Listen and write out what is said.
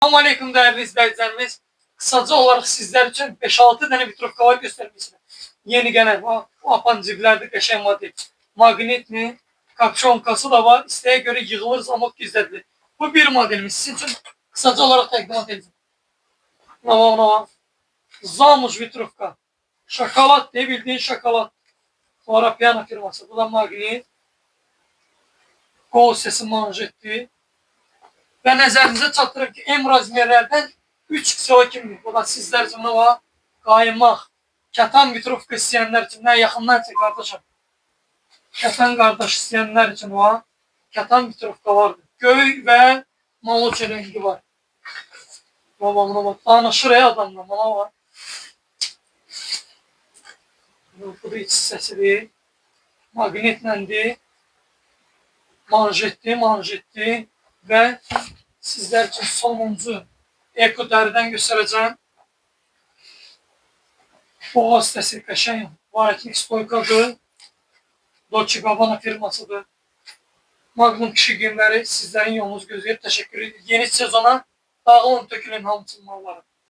Selamünaleyküm değerli izleyicilerimiz. Kısaca olarak sizler için 5-6 tane vitrovka var göstermişler. Yeni gelen apancıklerde kaşen model. Magnetli, kapşonkası da var. İsteğe göre yığılır zamok gizledilir. Bu bir modelimiz. Sizin için kısaca olarak takdim edeceğim. Tamam. Zamuş vitrovka. Şokolat diye bildiğin şokolat. Sonra piyano firması. Bu da magnet. Gol sesi manşetli. Ve nəzərinizə çatdırım ki, M razmerlərdən 3XO kimdir. Bu da sizlər üçün nə var? Qaymaq. Kətan vitrovka istəyənlər üçün nə yaxından çək qardaşım. Kətan qardaş istəyənlər üçün var. Kətan vitrovka vardır. Göy və maloça rengi var. Buna bak. Danışır adamla. Buna var. Bu da iç hissəsidir. Magnetləndir. Manjetli ve sizler için sonuncu eko deriden göstereceğim. Boğaz sesi kaşen varetnik stoykadır. Dolce Gabbana firmasıdır. Magnum kişi günleri sizlerin yolunuz gözleyip teşekkür ederim. Yeni sezona dağılın tökülün hamısının malları.